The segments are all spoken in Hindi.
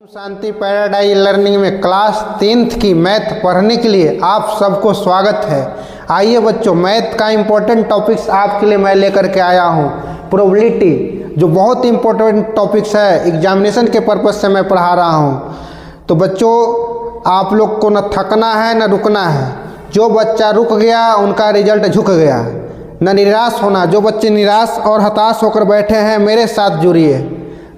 शांति पैराडाइज लर्निंग में क्लास 10th की मैथ पढ़ने के लिए आप सबको स्वागत है। आइए बच्चों, मैथ का इम्पोर्टेंट टॉपिक्स आपके लिए मैं लेकर के आया हूँ। प्रोबेबिलिटी जो बहुत इम्पोर्टेंट टॉपिक्स है, एग्जामिनेशन के पर्पज़ से मैं पढ़ा रहा हूँ। तो बच्चों, आप लोग को न थकना है न रुकना है। जो बच्चा रुक गया उनका रिजल्ट झुक गया। न निराश होना। जो बच्चे निराश और हताश होकर बैठे हैं मेरे साथ जुड़िए।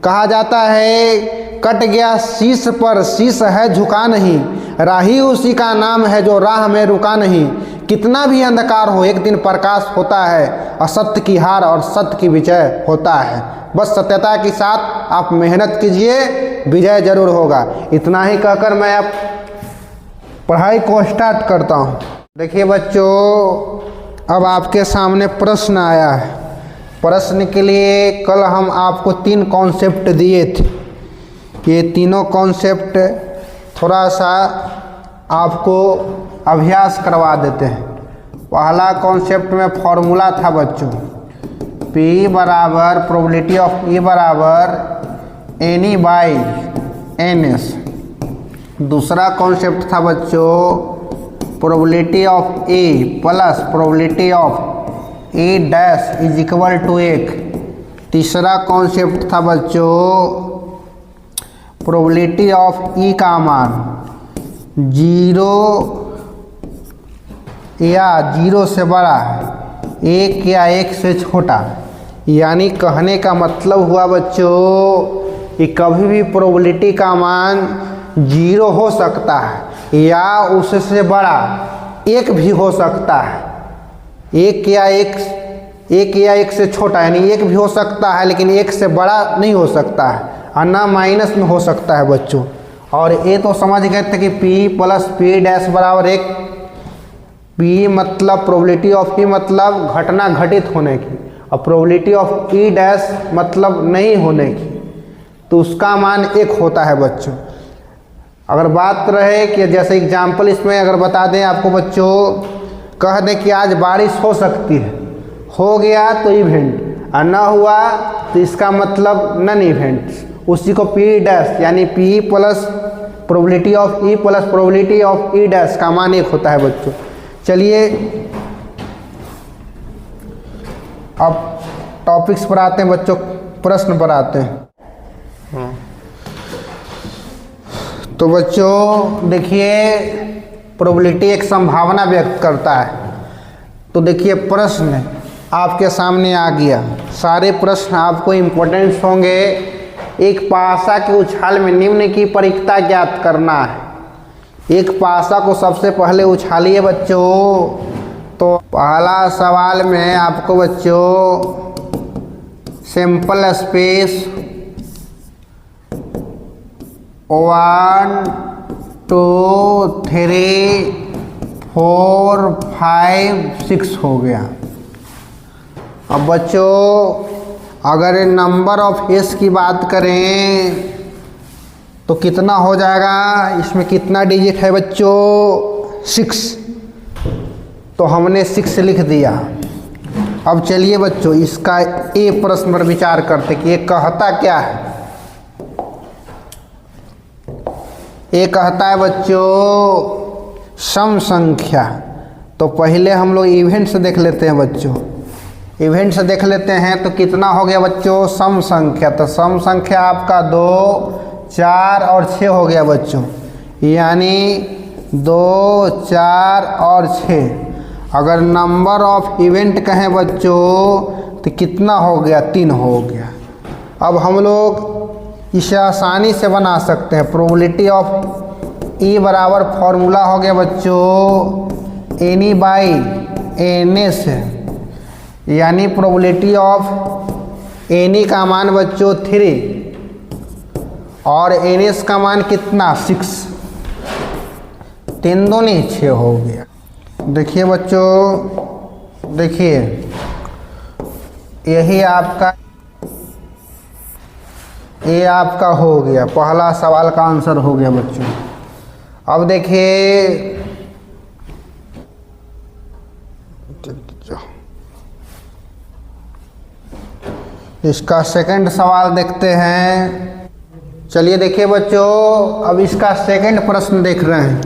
कहा जाता है कट गया शीश पर शीश है झुका नहीं, राही उसी का नाम है जो राह में रुका नहीं। कितना भी अंधकार हो एक दिन प्रकाश होता है, असत्य की हार और सत्य की विजय होता है। बस सत्यता के साथ आप मेहनत कीजिए, विजय जरूर होगा। इतना ही कहकर मैं अब पढ़ाई को स्टार्ट करता हूँ। देखिए बच्चों, अब आपके सामने प्रश्न आया है। प्रश्न के लिए कल हम आपको 3 कॉन्सेप्ट दिए थे। ये तीनों कॉन्सेप्ट थोड़ा सा आपको अभ्यास करवा देते हैं। पहला कॉन्सेप्ट में फॉर्मूला था बच्चों, P बराबर प्रोबेबिलिटी ऑफ E बराबर एनी बाई NS। दूसरा कॉन्सेप्ट था बच्चों probability of A plus probability of A dash is equal to 1। तीसरा कॉन्सेप्ट था बच्चों प्रोबेबिलिटी ऑफ E का मान 0 या 0 से बड़ा, 1 या 1 से छोटा। यानी कहने का मतलब हुआ बच्चों कि कभी भी प्रोबेबिलिटी का मान 0 हो सकता है या उससे बड़ा 1 भी हो सकता है। 1 या 1 से छोटा यानी 1 भी हो सकता है, लेकिन 1 से बड़ा नहीं हो सकता है और ना माइनस में हो सकता है बच्चों। और ये तो समझ गए थे कि P प्लस P डैश बराबर 1। P मतलब प्रोबेबिलिटी ऑफ E मतलब घटना घटित होने की, और प्रोबेबिलिटी ऑफ E डैश मतलब नहीं होने की, तो उसका मान 1 होता है बच्चों। अगर बात रहे कि जैसे एग्जाम्पल इसमें अगर बता दें आपको बच्चों, कह दें कि आज बारिश हो सकती है, हो गया तो इवेंट, और ना हुआ तो इसका मतलब नन इवेंट। उसी को P डैश यानी P plus probability of E plus probability of E dash का मान 1 होता है बच्चों। चलिए अब टॉपिक्स पर आते हैं बच्चों, प्रश्न पर आते हैं। तो बच्चों देखिए, प्रोबेबिलिटी एक संभावना व्यक्त करता है। तो देखिए प्रश्न आपके सामने आ गया। सारे प्रश्न आपको इम्पोर्टेंट होंगे। एक पासा के उछाल में निम्न की परिख्ता ज्ञात करना है। एक पासा को सबसे पहले उछालिए बच्चों। तो पहला सवाल में आपको बच्चों सैंपल स्पेस 1 2 3 4 5 6 हो गया। अब बच्चों अगर नंबर ऑफ एस की बात करें तो कितना हो जाएगा, इसमें कितना डिजिट है बच्चों, 6। तो हमने 6 लिख दिया। अब चलिए बच्चों इसका ए प्रश्न पर विचार करते कि ये कहता क्या है। ये कहता है बच्चों सम संख्या। तो पहले हम लोग इवेंट से देख लेते हैं बच्चों। इवेंट से देख लेते हैं तो कितना हो गया बच्चों, सम संख्या। तो सम संख्या आपका 2 4 और 6 हो गया बच्चों, यानी 2 4 और 6। अगर नंबर ऑफ इवेंट कहें बच्चों तो कितना हो गया, 3 हो गया। अब हम लोग इसे आसानी से बना सकते हैं। प्रोबेबिलिटी ऑफ E बराबर फॉर्मूला हो गया बच्चों एनी बाई NS, यानी प्रोबेबिलिटी ऑफ एनी का मान बच्चों 3 और NS का मान कितना, 6। 3 दूनी 6 हो गया। देखिए बच्चों, देखिए यही आपका ये आपका हो गया, पहला सवाल का आंसर हो गया बच्चों। अब देखिए इसका सेकंड सवाल देखते हैं। चलिए देखिए बच्चों, अब इसका सेकंड प्रश्न देख रहे हैं।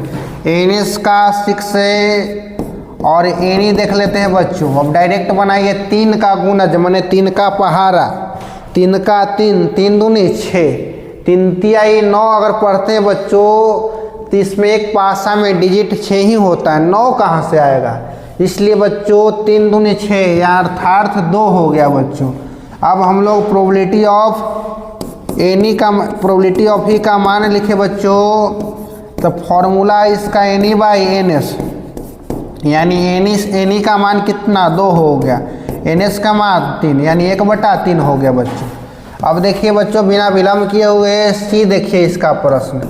NS का 6 है और NE देख लेते हैं बच्चों। अब डायरेक्ट बनाइए 3 का गुणज माने 3 का पहाड़ा, 3 का 3, 3 दूनी 6, 3 तिहाई 9 अगर पढ़ते हैं बच्चों तो इसमें एक पासा में डिजिट 6 ही होता है, 9 कहाँ से आएगा। इसलिए बच्चों 3 दूनी 6 या अर्थात 2 हो गया बच्चों। अब हम लोग प्रोबेबिलिटी ऑफ ई का मान लिखे बच्चों। तो फॉर्मूला इसका NE/NS, यानी NE का मान कितना 2 हो गया, NS का मान 3 यानी 1/3 हो गया बच्चों। अब देखिए बच्चों बिना विलम्ब किए हुए सी देखिए इसका प्रश्न।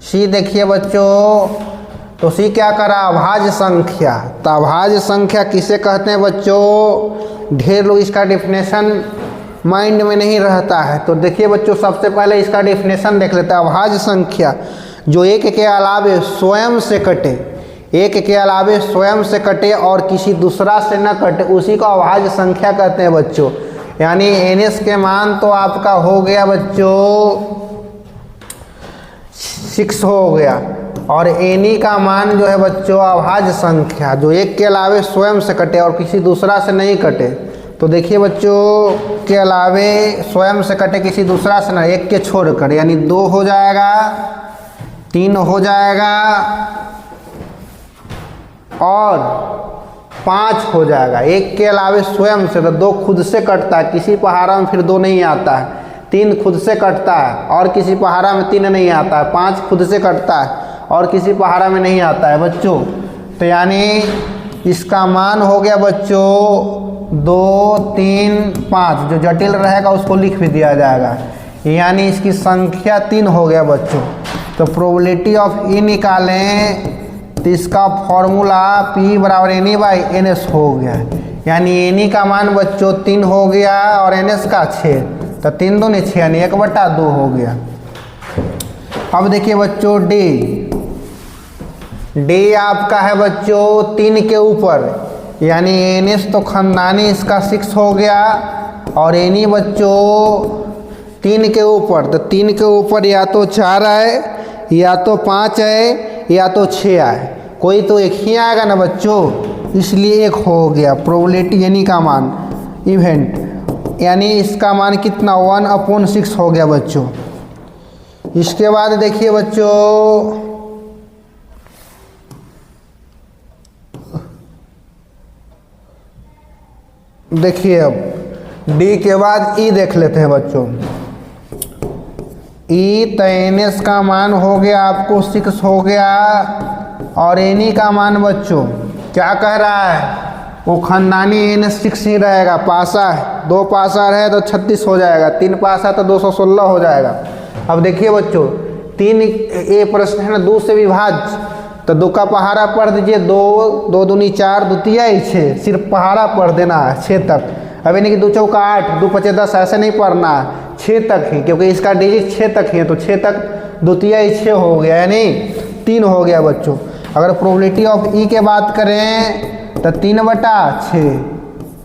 सी देखिए बच्चों, तो सी क्या करा, अभाज्य संख्या। तो अभाज्य संख्या किसे कहते हैं बच्चों, ढेर लोग इसका डेफिनेशन माइंड में नहीं रहता है। तो देखिए बच्चों सबसे पहले इसका डेफिनेशन देख लेते हैं। अभाज्य संख्या जो एक के अलावे स्वयं से कटे, एक के अलावे स्वयं से कटे और किसी दूसरा से न कटे, उसी को अभाज्य संख्या कहते हैं बच्चों। यानी NS के मान तो आपका हो गया बच्चों 6 हो गया, और NE का मान जो है बच्चों अभाज्य संख्या जो एक के अलावे स्वयं से कटे और किसी दूसरा से नहीं कटे। तो देखिए बच्चों के अलावे स्वयं से कटे किसी दूसरा से ना, एक के छोड़कर, यानी 2 हो जाएगा, 3 हो जाएगा और 5 हो जाएगा। एक के अलावे स्वयं से, तो 2 खुद से कटता है, किसी पहाड़ा में फिर 2 नहीं आता है। 3 खुद से कटता है और किसी पहाड़ा में 3 नहीं आता है। 5 खुद से कटता है और किसी पहाड़ा में नहीं आता है बच्चों। तो यानी इसका मान हो गया बच्चों 2, 3, 5। जो जटिल रहेगा उसको लिख भी दिया जाएगा, यानी इसकी संख्या 3 हो गया बच्चों। तो प्रोबेबिलिटी ऑफ ई निकालें तो इसका फॉर्मूला P = NE/NS हो गया, यानी NE का मान बच्चों 3 हो गया और NS का 6, तो 3 दूनी 6 यानी 1/2 हो गया। अब देखिए बच्चों D आपका है बच्चों 3 के ऊपर, यानी NS तो खानदानी इसका 6 हो गया और NE बच्चों 3 के ऊपर। तो 3 के ऊपर या तो 4 है, या तो 5 है, या तो 6 आए, कोई तो एक ही आएगा ना बच्चों, इसलिए 1 हो गया प्रोबेबिलिटी NE का मान इवेंट, यानी इसका मान कितना 1/6 हो गया बच्चों। इसके बाद देखिए बच्चों देखिए अब D के बाद E देख लेते हैं बच्चों। E तो NS का मान हो गया आपको 6 हो गया और NE का मान बच्चों क्या कह रहा है, वो खानदानी NS 6 ही रहेगा। पासा है, 2 पासा रहे तो 36 हो जाएगा, 3 पासा तो 216 हो जाएगा। अब देखिए बच्चों 3 ये प्रश्न है ना 2 से विभाज्य, तो 2 का पहाड़ा पढ़ दीजिए, 2 दूनी 4, 2 तिहाई 6, सिर्फ पहाड़ा पढ़ देना है 6 तक। अब यानी कि 2 चौका 8, 2 पचे 10 ऐसे नहीं पढ़ना है, 6 तक ही, क्योंकि इसका डिजिट 6 तक ही है। तो 6 तक 2 तिहाई 6 हो गया, यानी 3 हो गया बच्चों। अगर प्रोबेबिलिटी ऑफ ई के बात करें तो 3/6,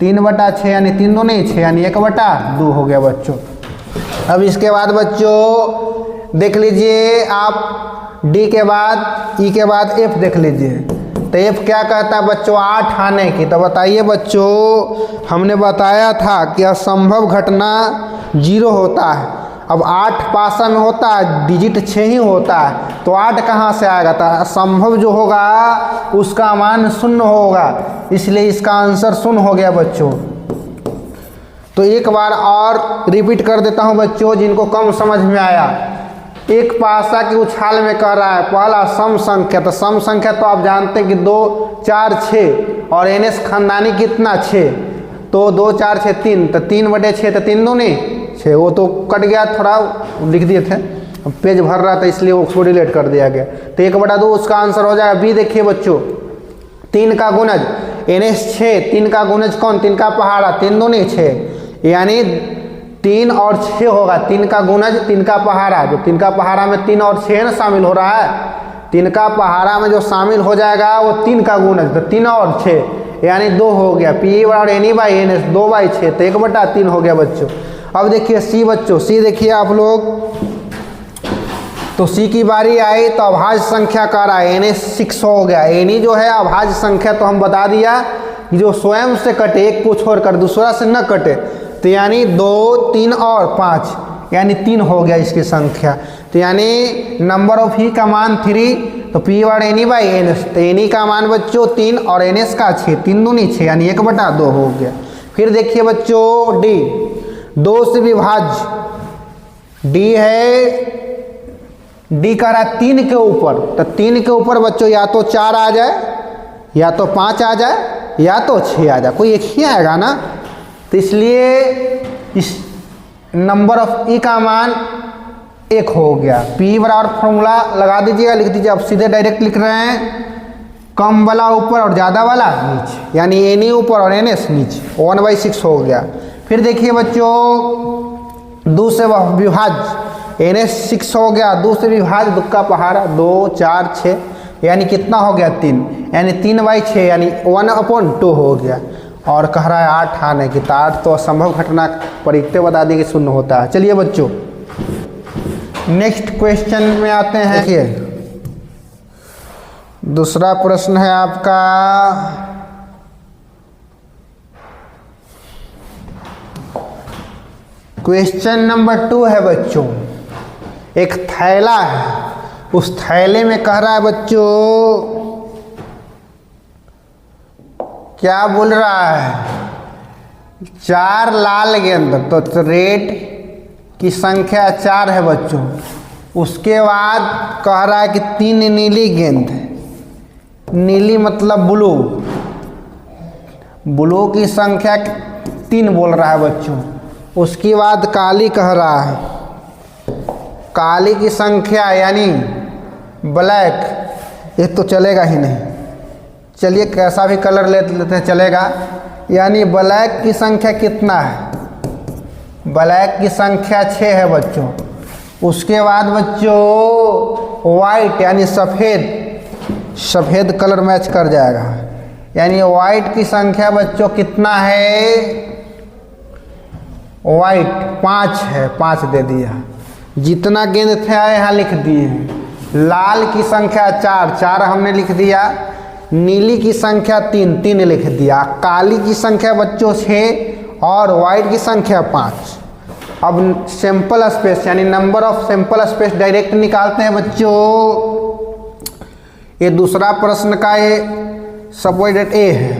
3/6 यानी 3 दूनी 6 यानी 1/2 हो गया बच्चों। अब इसके बाद बच्चों देख लीजिए आप D के बाद E के बाद F देख लीजिए। तो F क्या कहता है बच्चों 8 आने की। तो बताइए बच्चों, हमने बताया था कि असंभव घटना 0 होता है। अब 8 पासा में होता है, डिजिट 6 ही होता है, तो 8 कहाँ से आएगा। तो असंभव जो होगा उसका मान 0 होगा, इसलिए इसका आंसर 0 हो गया बच्चों। तो एक बार और रिपीट कर देता हूँ बच्चों जिनको कम समझ में आया। एक पासा की उछाल में कह रहा है पहला सम संख्या। तो सम संख्या तो आप जानते हैं कि 2, 4, 6 और NS खानदानी कितना 6, तो 2, 4, 6, 3, तो 3/6 तो 3 दूनी 6। वो तो कट गया, थोड़ा लिख दिए थे, पेज भर रहा था इसलिए उसको डिलीट कर दिया गया। तो 1/2 उसका आंसर हो जाएगा। B देखिए बच्चों 3 का गुणज NS 6, 3 का गुणज कौन, 3 का पहाड़ा, 3 दूनी 6 यानी 3 और 6 होगा। 3 का गुणज 3 का पहाड़ा, जो 3 का पहाड़ा में 3 और 6 ना शामिल हो रहा है, 3 का पहाड़ा में जो शामिल हो जाएगा वो 3 का गुणज, तो 3 और 6 यानी 2 हो गया। P = NE/NS 2/6, तो 1/3 हो गया बच्चों। अब देखिए C बच्चों, C देखिए आप लोग तो सी की बारी आई तो अभाज्य संख्या कह रहा है Na6 हो गया। Na जो है अभाज्य संख्या, तो हम बता दिया कि जो स्वयं से कटे, एक को छोड़कर दूसरा से न कटे, तो यानी 2, 3 और 5, यानी 3 हो गया इसकी संख्या। तो यानी नंबर ऑफ ही का मान 3, तो P और Na बाई NS, तो Na का मान बच्चों 3 और NS का 6, 3 दूनी 6 यानी 1/2 हो गया। फिर देखिए बच्चों D, 2 से विभाज्य D है, D कह रहा है 3 के ऊपर, तो 3 के ऊपर बच्चों या तो 4 आ जाए, या तो 5 आ जाए, या तो 6 आ जाए, कोई एक ही आएगा ना। तो इसलिए इस नंबर ऑफ ई का मान 1 हो गया। P बराबर फॉर्मूला लगा दीजिएगा, लिख दीजिए। अब सीधे डायरेक्ट लिख रहे हैं, कम वाला ऊपर और ज़्यादा वाला नीचे, यानी Na ऊपर और NS नीचे, 1/6 हो गया। फिर देखिए बच्चों 2 से विभाज्य NS6 हो गया, 2 से विभाज्य, 2 का पहाड़ा, 2, 4, 6, यानी कितना हो गया 3, यानी 3/6 यानी 1/2 हो गया। और कह रहा है 8 आने की, तो 8 तो असंभव घटना परित्य बता दी कि शून्य होता है। चलिए बच्चों नेक्स्ट क्वेश्चन में आते हैं। देखिए दूसरा प्रश्न है आपका, क्वेश्चन नंबर 2 है बच्चों। एक थैला है, उस थैले में कह रहा है बच्चों, क्या बोल रहा है, 4 लाल गेंद, तो रेड की संख्या 4 है बच्चों। उसके बाद कह रहा है कि 3 नीली गेंद है, नीली मतलब ब्लू, ब्लू की संख्या 3 बोल रहा है बच्चों। उसके बाद काली कह रहा है, काली की संख्या यानी ब्लैक, ये तो चलेगा ही नहीं, चलिए कैसा भी कलर ले लेते हैं चलेगा। यानी ब्लैक की संख्या कितना है, ब्लैक की संख्या 6 है बच्चों। उसके बाद बच्चों वाइट यानी सफ़ेद, सफ़ेद कलर मैच कर जाएगा, यानी वाइट की संख्या बच्चों कितना है, वाइट 5 है, 5 दे दिया। जितना गेंद थे यहाँ लिख दिए हैं। लाल की संख्या 4, 4 हमने लिख दिया। नीली की संख्या 3, 3 लिख दिया। काली की संख्या बच्चों 6 और वाइट की संख्या 5। अब सैंपल स्पेस यानी number of sample space direct निकालते हैं बच्चों। ये दूसरा प्रश्न का ये सबऑर्डिनेट ए है।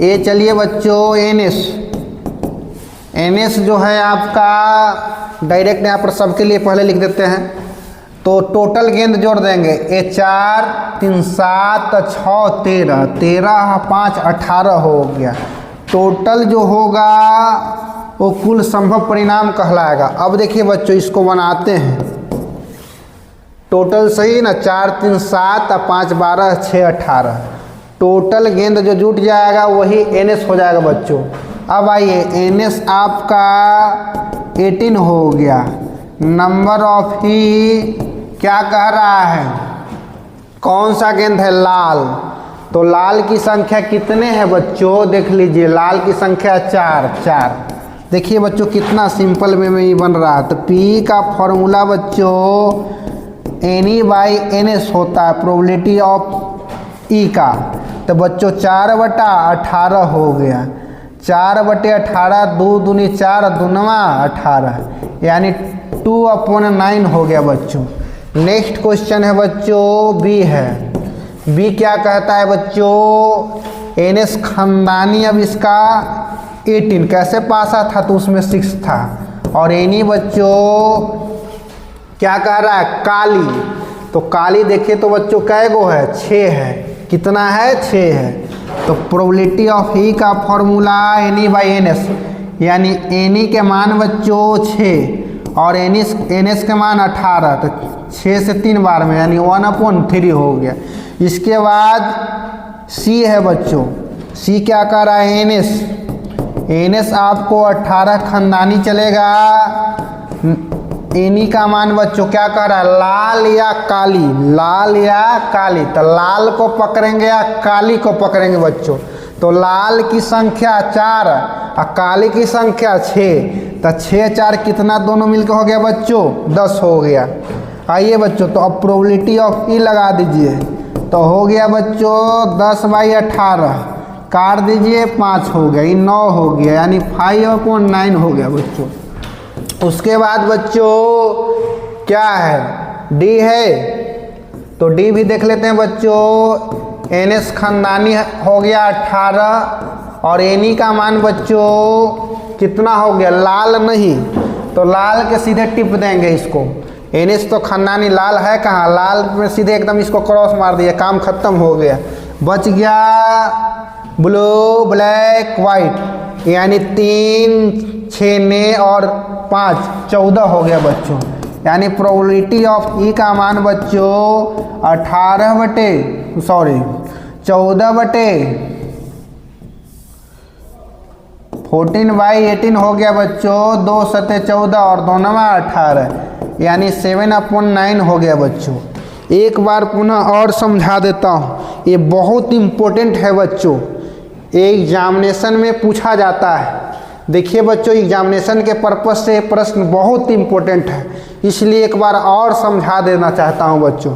ए चलिए बच्चों NS, NS जो है आपका डायरेक्ट यहाँ पर सबके लिए पहले लिख देते हैं। तो टोटल गेंद जोड़ देंगे, ए 4, 3, 7, 6, 13, 13, 5, 18 हो गया। टोटल जो होगा वो कुल संभव परिणाम कहलाएगा। अब देखिए बच्चों इसको बनाते हैं, टोटल सही ना, 4, 3, 7, 5, 12, 6, 18। टोटल गेंद जो जुट जाएगा वही NS हो जाएगा बच्चों। अब आइए NS आपका 18 हो गया। नंबर ऑफ ही क्या कह रहा है, कौन सा गेंद है, लाल। तो लाल की संख्या कितने हैं बच्चों, देख लीजिए लाल की संख्या 4, 4। देखिए बच्चों कितना सिंपल में ही बन रहा है। तो P का फॉर्मूला बच्चों Na/NS होता है, प्रोबेबिलिटी ऑफ E का। तो बच्चों 4/18 हो गया। 4/18, 2 दूनी 4, दूनवा 18, यानी 2/9 हो गया बच्चों। नेक्स्ट क्वेश्चन है बच्चों B है। B क्या कहता है बच्चों, NS खानदानी, अब इसका 18 कैसे पासा था, तो उसमें 6 था। और Na बच्चों क्या कह रहा है, काली। तो काली देखिए तो बच्चों कै गो है, 6 है। कितना है, 6 है। तो प्रोबेबिलिटी ऑफ ही का फॉर्मूला Na/NS, यानी Na के मान बच्चों 6 और NS के मान 18, तो 6 से 3 बार में यानी 1/3 हो गया। इसके बाद C है बच्चों। C क्या कह रहा है, NS आपको 18 खानदानी चलेगा। Na का मान बच्चों क्या कह रहा है, लाल या काली, लाल या काली। तो लाल को पकड़ेंगे या काली को पकड़ेंगे बच्चों। तो लाल की संख्या 4 और काली की संख्या 6, तो 6, 4 कितना दोनों मिलकर हो गया बच्चों, 10 हो गया। आइए बच्चों, तो अब प्रोबेबिलिटी ऑफ ई लगा दीजिए। तो हो गया बच्चों 10/18, काट दीजिए 5 हो गया, ये 9 हो गया, यानी 5/9 हो गया बच्चों। उसके बाद बच्चों क्या है, डी है, तो डी भी देख लेते हैं बच्चों। एनएस खानदानी हो गया 18 और एनी का मान बच्चों कितना हो गया, लाल नहीं, तो लाल के सीधे टिप देंगे इसको। एनएस तो खानदानी, लाल है कहाँ, लाल में सीधे एकदम इसको क्रॉस मार दिया, काम खत्म हो गया। बच गया ब्लू ब्लैक वाइट, यानी 3 6 और 5 14 हो गया बच्चों। यानी प्रोबेबिलिटी ऑफ ई का मान बच्चों 14/18 हो गया बच्चों। 2 7 14 और 2 9 18, यानी 7/9 हो गया बच्चों। एक बार पुनः और समझा देता हूँ, ये बहुत इम्पोर्टेंट है बच्चों, एग्जामिनेशन में पूछा जाता है। देखिए बच्चों, एग्जामिनेशन के पर्पस से प्रश्न बहुत इम्पोर्टेंट है, इसलिए एक बार और समझा देना चाहता हूँ बच्चों।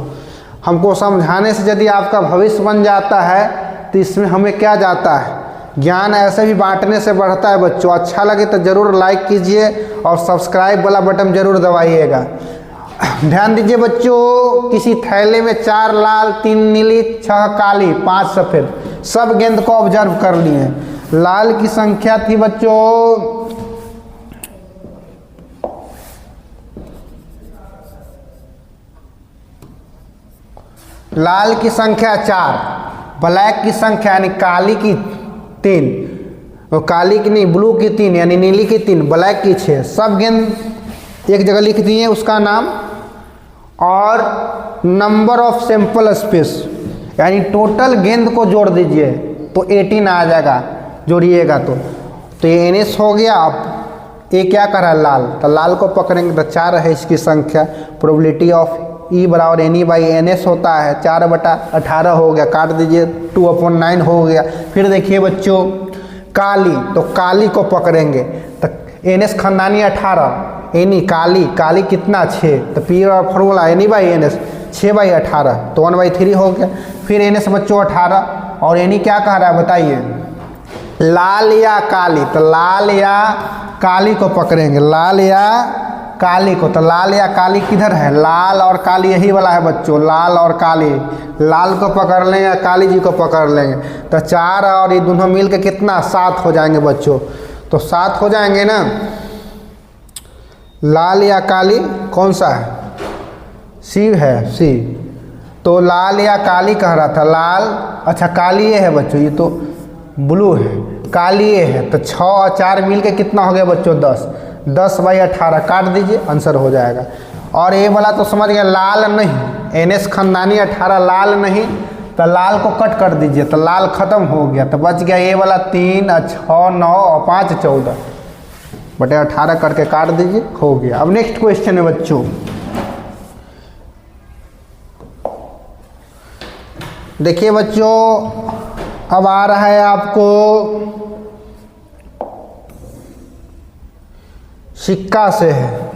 हमको समझाने से यदि आपका भविष्य बन जाता है तो इसमें हमें क्या जाता है, ज्ञान ऐसे भी बांटने से बढ़ता है बच्चों। अच्छा लगे तो ज़रूर लाइक कीजिए और सब्सक्राइब वाला बटन ज़रूर दबाइएगा। ध्यान दीजिए बच्चों, किसी थैले में 4 लाल 3 नीली 6 काली 5 सफ़ेद, सब गेंद को ऑब्जर्व कर लिए। लाल की संख्या थी बच्चों लाल की संख्या 4, ब्लैक की संख्या यानी काली की 3, और काली की नहीं ब्लू की 3, यानी नीली की 3, ब्लैक की 6। सब गेंद एक जगह लिख दिए, उसका नाम और नंबर ऑफ सैंपल स्पेस, यानी टोटल गेंद को जोड़ दीजिए तो 18 आ जाएगा, जोड़िएगा तो ये NS हो गया। अब ये क्या कर रहा है, लाल, तो लाल को पकड़ेंगे तो 4 है इसकी संख्या। प्रोबेबिलिटी ऑफ E बराबर NE/NS होता है, 4/18 हो गया, काट दीजिए 2/9 हो गया। फिर देखिए बच्चों काली, तो काली को पकड़ेंगे तो NS खानदानी 18, NE काली कितना 6, तो P फॉर्मूला NE/NS 6/18, तो 1/3 हो गया। फिर NS बच्चों 18 और NE क्या कह रहा है बताइए, लाल या काली, तो लाल या काली को पकड़ेंगे, लाल या काली को। तो लाल या काली किधर है, लाल और काली यही वाला है बच्चों, लाल और काली। लाल को पकड़ लेंगे या काली जी को पकड़ लेंगे, तो 4 और ये दोनों मिल के कितना 7 हो जाएंगे बच्चों। तो 7 हो जाएंगे ना। लाल या काली कौन सा है, सी है, सी। तो लाल या काली कह रहा था, लाल, अच्छा काली ये है बच्चों, ये तो ब्लू है, काली ये है। तो 6 और 4 मिल के कितना हो गया बच्चों 10, 10/18 काट दीजिए, आंसर हो जाएगा। और ये वाला तो समझ गया, लाल नहीं, NS खानदानी 18 लाल नहीं, तो लाल को कट कर दीजिए, तो लाल खत्म हो गया। तो बच गया ये वाला 3 और 6 9 और 5 14 बटे 18 करके काट दीजिए, हो गया। अब नेक्स्ट क्वेश्चन है बच्चों, देखिए बच्चों, अब आ रहा है आपको सिक्का से है।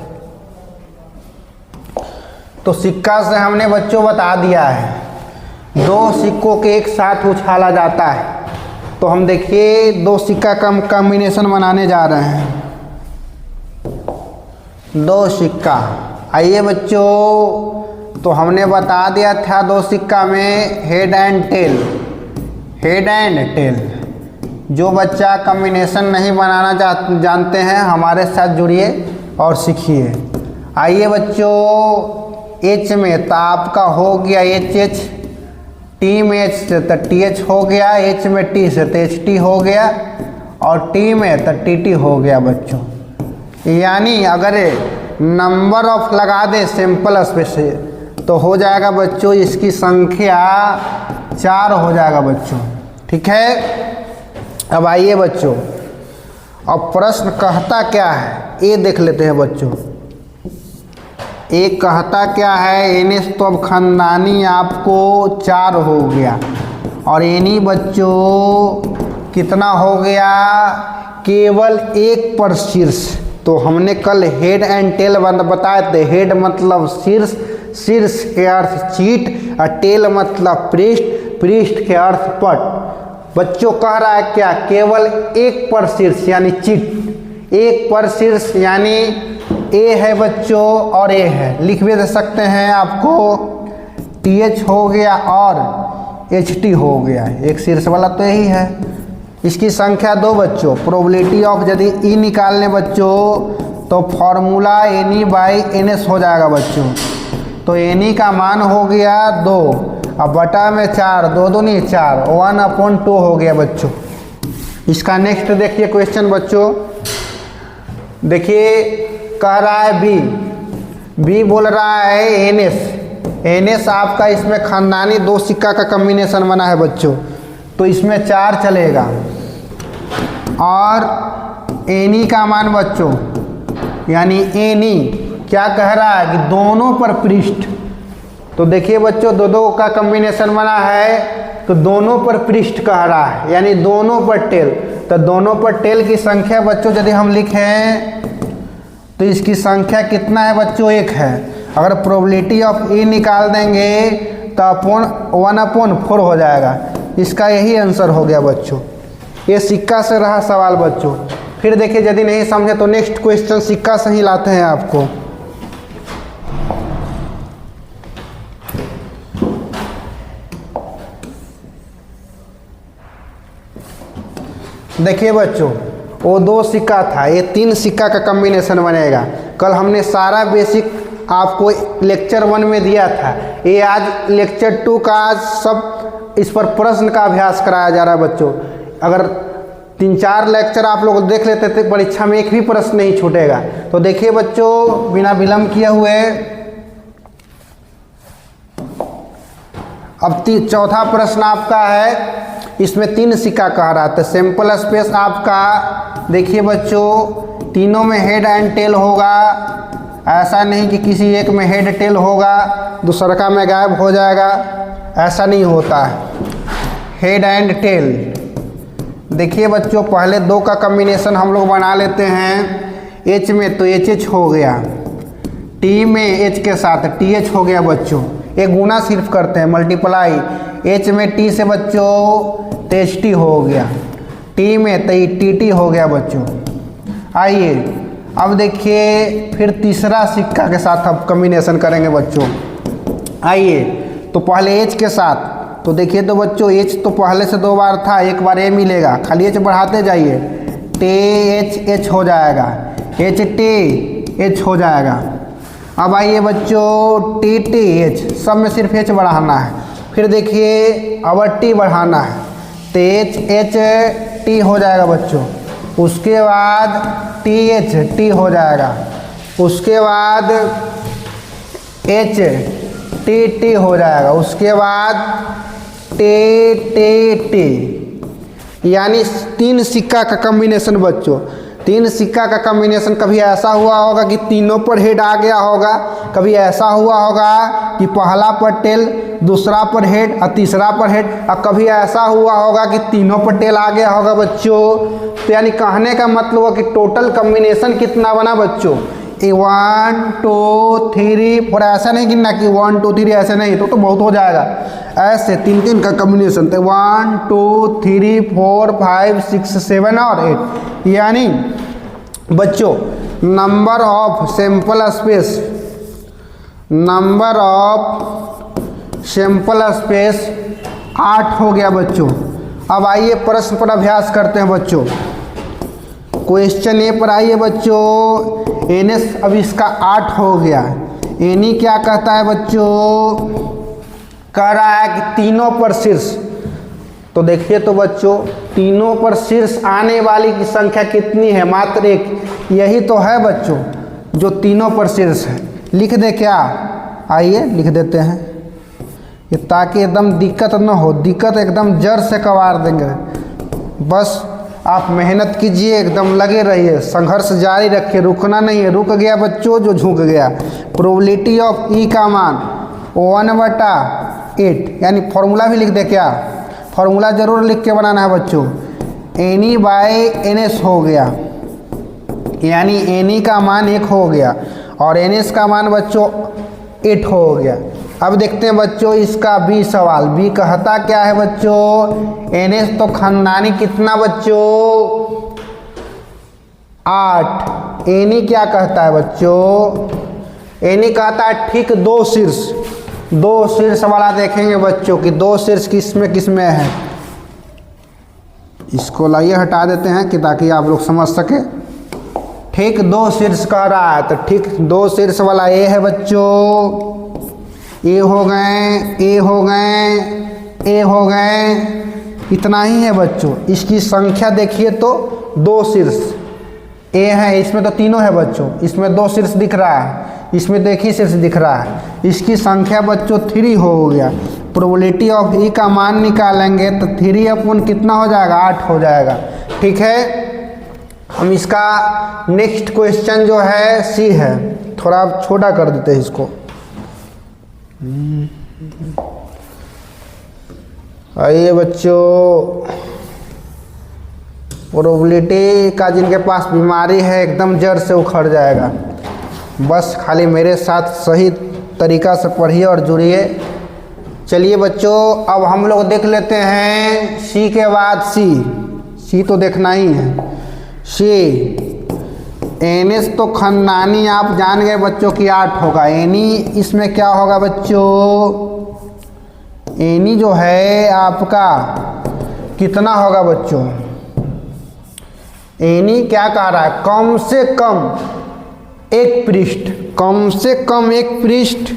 तो सिक्का से हमने बच्चों बता दिया है, 2 सिक्कों के एक साथ उछाला जाता है। तो हम देखिए 2 सिक्का का कॉम्बिनेशन बनाने जा रहे हैं। 2 सिक्का, आइए बच्चों, तो हमने बता दिया था 2 सिक्का में head and tail, head and tail. जो बच्चा कॉम्बिनेशन नहीं बनाना जानते हैं हमारे साथ जुड़िए और सीखिए। आइए बच्चों, H में तो आपका हो गया HH, T में H से तो TH हो गया, H में T से तो HT हो गया, और T में तो TT हो गया बच्चों। यानी अगर नंबर ऑफ लगा दे सैंपल स्पेस तो हो जाएगा बच्चों, इसकी संख्या 4 हो जाएगा बच्चों, ठीक है। अब आइए बच्चों, अब प्रश्न कहता क्या है ये देख लेते हैं बच्चों। एक कहता क्या है, NS तो अब खानदानी आपको 4 हो गया, और NE बच्चों कितना हो गया, केवल 1 पर शीर्ष। तो हमने कल हेड एंड टेल बताए थे, हेड मतलब शीर्ष, शीर्ष के अर्थ चीट और टेल मतलब पृष्ठ, पृष्ठ के अर्थ पट। बच्चों कह रहा है क्या, केवल एक पर शीर्ष यानी चीट, एक पर शीर्ष यानी ए है बच्चों और ए है, लिख भी दे सकते हैं आपको, TH हो गया और HT हो गया, एक शीर्ष वाला तो यही है। इसकी संख्या 2 बच्चों। प्रोबेबिलिटी ऑफ यदि ई निकालने बच्चों तो फॉर्मूला NE/NS हो जाएगा बच्चों। तो NE का मान हो गया 2, अब बटा में 4, 2 दूनी 4, 1/2 हो गया बच्चों। इसका नेक्स्ट देखिए क्वेश्चन बच्चों, देखिए कह रहा है बी बोल रहा है NS आपका इसमें खानदानी 2 सिक्का का कॉम्बिनेशन बना है बच्चों, तो इसमें 4 चलेगा। और NE का मान बच्चों यानी NE क्या कह रहा है कि दोनों पर पृष्ठ, तो देखिए बच्चों 2 का कॉम्बिनेशन बना है तो दोनों पर पृष्ठ कह रहा है यानी दोनों पर टेल। तो दोनों पर टेल की संख्या बच्चों यदि हम लिखें तो इसकी संख्या कितना है बच्चों, 1 है। अगर प्रोबेबिलिटी ऑफ ई निकाल देंगे तो 1/4 हो जाएगा। इसका यही आंसर हो गया बच्चों। ये सिक्का से रहा सवाल बच्चों। फिर देखिए यदि नहीं समझे तो नेक्स्ट क्वेश्चन सिक्का से ही लाते हैं आपको। देखिए बच्चों वो 2 सिक्का था, ये 3 सिक्का का कॉम्बिनेशन बनेगा। कल हमने सारा बेसिक आपको लेक्चर 1 में दिया था, ये आज लेक्चर 2 का आज सब इस पर प्रश्न का अभ्यास कराया जा रहा है बच्चों। अगर 3-4 लेक्चर आप लोग देख लेते थे परीक्षा में एक भी प्रश्न नहीं छूटेगा। तो देखिए बच्चों बिना विलंब किए हुए अब चौथा प्रश्न आपका है, इसमें 3 सिक्का कह रहा था। सैंपल स्पेस आपका देखिए बच्चों तीनों में हेड एंड टेल होगा, ऐसा नहीं कि किसी एक में हेड टेल होगा दूसरा का में गायब हो जाएगा, ऐसा नहीं होता है। हेड एंड टेल देखिए बच्चों पहले 2 का कॉम्बिनेशन हम लोग बना लेते हैं। H में तो HH हो गया, T में H के साथ TH हो गया बच्चों। एक गुना सिर्फ करते हैं मल्टीप्लाई, H में T से बच्चों तो HT हो गया, T में तो TT हो गया बच्चों। आइए अब देखिए फिर तीसरा सिक्का के साथ अब कॉम्बिनेशन करेंगे बच्चों। आइए तो पहले H के साथ, तो देखिए तो बच्चों H तो पहले से 2 बार था, एक बार A मिलेगा, खाली H बढ़ाते जाइए, TH हो जाएगा, HT हो जाएगा। अब आइए बच्चों TTH सब में सिर्फ H बढ़ाना है। फिर देखिए अब T बढ़ाना है तो HT हो जाएगा बच्चों। उसके बाद THT हो जाएगा, उसके बाद HTT हो जाएगा, उसके बाद TTT, यानी 3 सिक्का का कॉम्बिनेशन बच्चों। 3 सिक्का का कॉम्बिनेशन कभी ऐसा हुआ होगा कि तीनों पर हेड आ गया होगा, कभी ऐसा हुआ होगा कि पहला पर टेल दूसरा पर हेड और तीसरा पर हेड, और कभी ऐसा हुआ होगा कि तीनों पर टेल आ गया होगा बच्चों। तो यानी कहने का मतलब हुआ कि टोटल कॉम्बिनेशन कितना बना बच्चों, 1 2 3 4, ऐसा नहीं गिनना कि 1 2 3 ऐसे नहीं, तो बहुत हो जाएगा। ऐसे 3 का कॉम्बिनेशन थे 1 2 3 4 5 6 7 और 8, यानी बच्चों नंबर ऑफ सैंपल स्पेस 8 हो गया बच्चों। अब आइए प्रश्न पर अभ्यास करते हैं बच्चों। क्वेश्चन ए पर आइए बच्चों। NS अब इसका 8 हो गया। NE क्या कहता है बच्चों, कह रहा है कि तीनों पर शीर्ष। तो देखिए तो बच्चों तीनों पर शीर्ष आने वाली की संख्या कितनी है, मात्र 1। यही तो है बच्चों जो तीनों पर शीर्ष है। लिख दे क्या, आइए लिख देते हैं ये, ताकि एकदम दिक्कत न हो, दिक्कत एकदम जड़ से कबार देंगे। बस आप मेहनत कीजिए, एकदम लगे रहिए, संघर्ष जारी रखिए, रुकना नहीं है। रुक गया बच्चों जो झुक गया। प्रोबेबिलिटी ऑफ ई का मान 1/8, यानी फॉर्मूला भी लिख दे क्या, फॉर्मूला जरूर लिख के बनाना है बच्चों। NE/NS हो गया, यानी NE का मान 1 हो गया और NS का मान बच्चों 8 हो गया। अब देखते हैं बच्चों इसका बी सवाल। बी कहता क्या है बच्चों, NH तो खानदानी कितना बच्चों 8। NE क्या कहता है बच्चों, NE कहता है ठीक 2 शीर्ष वाला देखेंगे बच्चों कि 2 शीर्ष किस में है। इसको लाइए हटा देते हैं कि ताकि आप लोग समझ सके। ठीक 2 शीर्ष कह रहा है तो ठीक 2 शीर्ष वाला ए है बच्चों, ए हो गए, इतना ही है बच्चों। इसकी संख्या देखिए तो 2 शीर्ष ए है, इसमें तो तीनों है बच्चों, इसमें 2 शीर्ष दिख रहा है, इसमें तो एक ही शीर्ष दिख रहा है। इसकी संख्या बच्चों 3 हो गया। प्रोबेबिलिटी ऑफ ई का मान निकालेंगे तो 3 अपॉन कितना हो जाएगा 8 हो जाएगा। ठीक है, हम इसका नेक्स्ट क्वेश्चन जो है सी है, थोड़ा छोटा कर देते हैं इसको। आइए बच्चों, प्रोबेबिलिटी का जिनके पास बीमारी है एकदम जड़ से उखड़ जाएगा। बस खाली मेरे साथ सही तरीका से पढ़िए और जुड़िए। चलिए बच्चों, अब हम लोग देख लेते हैं सी के बाद सी तो देखना ही है। सी NH तो खानदानी आप जान गए बच्चों कि 8 होगा। NE इसमें क्या होगा बच्चों, NE जो है आपका कितना होगा बच्चों, NE क्या कह रहा है, कम से कम एक पृष्ठ, कम से कम एक पृष्ठ,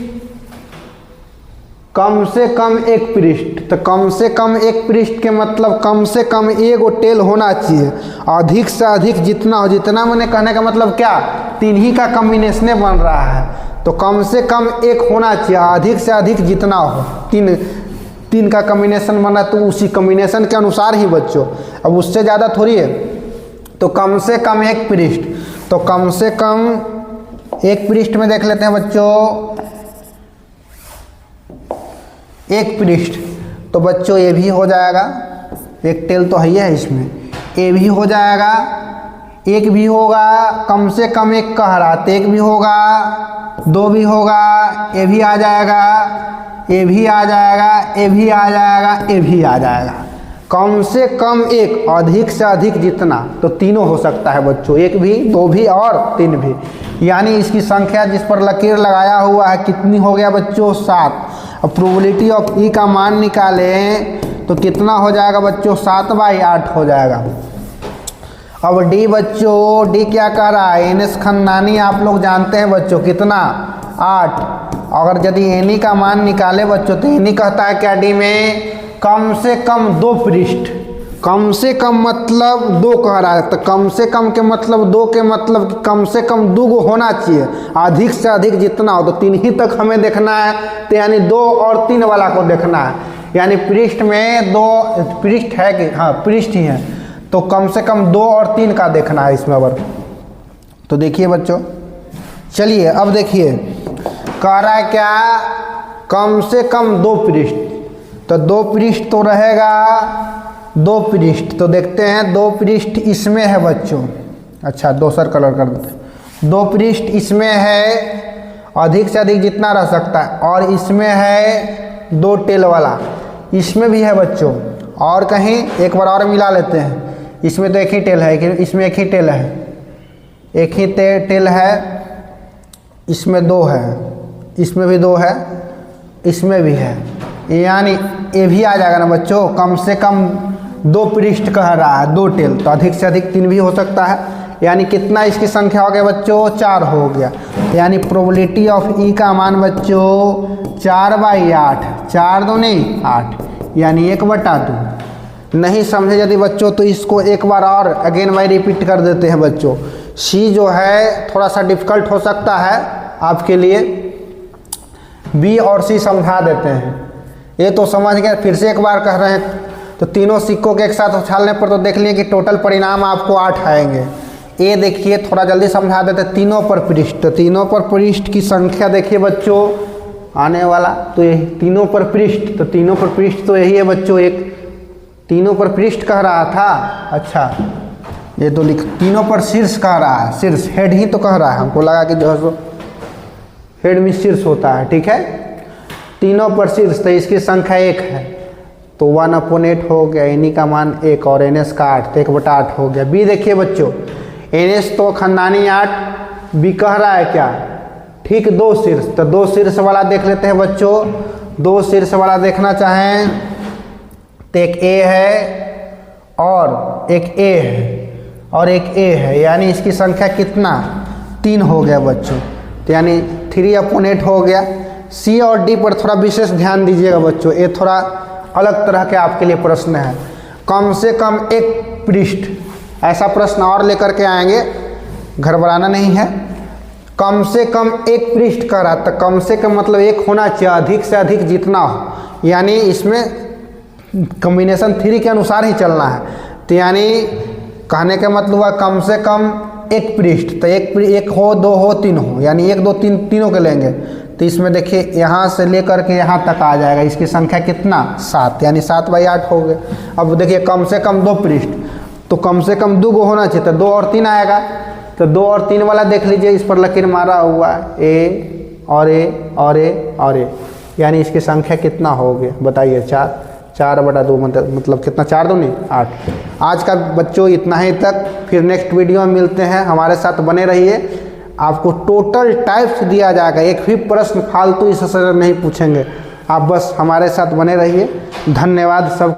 कम से कम एक पृष्ठ। तो कम से कम एक पृष्ठ के मतलब कम से कम एगो टेल होना चाहिए। अधिक से अधिक जितना हो, जितना मैंने कहने का मतलब क्या, 3 ही का कॉम्बिनेशन बन रहा है तो कम से कम एक होना चाहिए। अधिक से अधिक जितना हो, 3 का कॉम्बिनेशन बना तो उसी कॉम्बिनेशन के अनुसार ही बच्चों, अब उससे ज़्यादा थोड़ी है। तो कम से कम एक पृष्ठ, तो कम से कम एक पृष्ठ में देख लेते हैं बच्चों, एक पृष्ठ तो बच्चों ये भी हो जाएगा, एक टेल तो है इसमें, ये भी हो जाएगा, एक भी होगा, कम से कम एक कह रहा तो एक भी होगा, 2 भी होगा, ये भी आ जाएगा, ये भी आ जाएगा, ये भी आ जाएगा, ये भी आ जाएगा। कम से कम एक, अधिक से अधिक जितना, तो तीनों हो सकता है बच्चों, 1 भी, 2 भी और 3 भी। यानी इसकी संख्या जिस पर लकीर लगाया हुआ है कितनी हो गया बच्चों 7। अब प्रोबेबिलिटी ऑफ ई का मान निकालें तो कितना हो जाएगा बच्चों 7/8 हो जाएगा। अब डी बच्चों, डी क्या कह रहा है, NH खानदानी आप लोग जानते हैं बच्चों कितना 8। अगर यदि NE का मान निकाले बच्चों तो NE कहता है क्या डी में, कम से कम 2 पृष्ठ, कम से कम मतलब 2 कह रहा है तो कम से कम के मतलब 2 के मतलब कि कम से कम 2 गो होना चाहिए। अधिक से अधिक जितना हो तो 3 ही तक हमें देखना है, तो यानी 2 और 3 वाला को देखना है। यानी पृष्ठ में 2 पृष्ठ है कि हाँ पृष्ठ ही है, तो कम से कम 2 और 3 का देखना है इसमें वर्ग। तो देखिए बच्चों, चलिए अब देखिए कह रहा है क्या, कम से कम 2 पृष्ठ, तो 2 पृष्ठ तो रहेगा, 2 पृष्ठ तो देखते हैं 2 पृष्ठ इसमें है बच्चों। अच्छा दूसरा कलर कर देते हैं। 2 पृष्ठ इसमें है, अधिक से अधिक जितना रह सकता है, और इसमें है 2 टेल वाला, इसमें भी है बच्चों। और कहीं एक बार और मिला लेते हैं, इसमें तो एक ही टेल है, इसमें एक ही टेल है, एक ही टेल है, इसमें 2 है, इसमें भी 2 है, इसमें भी है, यानी ये भी आ जाएगा ना बच्चों। कम से कम 2 पृष्ठ कह रहा है, 2 टेल, तो अधिक से अधिक 3 भी हो सकता है। यानी कितना इसकी संख्या हो गया बच्चों 4 हो गया। यानी प्रोबेबिलिटी ऑफ ई का मान बच्चों 4/8, 4 दूनी 8, यानी 1/2। नहीं समझे यदि बच्चों तो इसको एक बार और अगेन बाई रिपीट कर देते हैं बच्चों। सी जो है थोड़ा सा डिफिकल्ट हो सकता है आपके लिए, बी और सी समझा देते हैं। ये तो समझ गए, फिर से एक बार कह रहे हैं तो तीनों सिक्कों के एक साथ उछालने पर तो देख लिए कि टोटल परिणाम आपको 8 आएंगे। ये देखिए थोड़ा जल्दी समझा देते, तीनों पर पृष्ठ, तो तीनों पर पृष्ठ की संख्या देखिए बच्चों आने वाला, तो ये तीनों पर पृष्ठ, तो तीनों पर पृष्ठ तो यही है बच्चों, एक तीनों पर पृष्ठ कह रहा था। अच्छा ये तो लिख, तीनों पर शीर्ष कह रहा है, शीर्ष हेड ही तो कह रहा है, हमको लगा कि जो है हेड में शीर्ष होता है, ठीक है, तीनों पर शीर्ष, तो इसकी संख्या 1 है, तो 1/8 हो गया, इन्हीं का मान 1 और NS का 8, तो 1/8 हो गया। बी देखिए बच्चों, NS तो खानदानी 8, बी कह रहा है क्या, ठीक 2 शीर्ष, तो 2 शीर्ष वाला देख लेते हैं बच्चों। 2 शीर्ष वाला देखना चाहें तो एक A है और एक A है और एक A है, यानी इसकी संख्या कितना 3 हो गया बच्चों, तो यानी 3/8 हो गया। C और D पर थोड़ा विशेष ध्यान दीजिएगा बच्चों, ये थोड़ा अलग तरह के आपके लिए प्रश्न है। कम से कम एक पृष्ठ, ऐसा प्रश्न और लेकर के आएंगे, घबराना नहीं है। कम से कम एक पृष्ठ का रहा, तो कम से कम मतलब एक होना चाहिए, अधिक से अधिक जितना हो, यानी इसमें कॉम्बिनेशन 3 के अनुसार ही चलना है। तो यानी कहने का मतलब हुआ कम से कम एक पृष्ठ, तो एक हो, 2 हो, 3 हो, यानी 1 2 3 तीनों के लेंगे। तो इसमें देखिए यहाँ से लेकर के यहाँ तक आ जाएगा, इसकी संख्या कितना 7, यानी 7/8 हो गए। अब देखिए कम से कम 2 पृष्ठ, तो कम से कम 2 होना चाहिए, तो 2 और 3 आएगा, तो 2 और 3 वाला देख लीजिए, इस पर लकीर मारा हुआ है, A और A और A और A, यानी इसकी संख्या कितना हो गया बताइए, 4/2 मतलब कितना, 4 2 नहीं 8। आज का बच्चों इतना ही तक, फिर नेक्स्ट वीडियो में मिलते हैं, हमारे साथ बने रहिए। आपको टोटल टाइप्स दिया जाएगा, एक भी प्रश्न फालतू इससे नहीं पूछेंगे, आप बस हमारे साथ बने रहिए। धन्यवाद सब।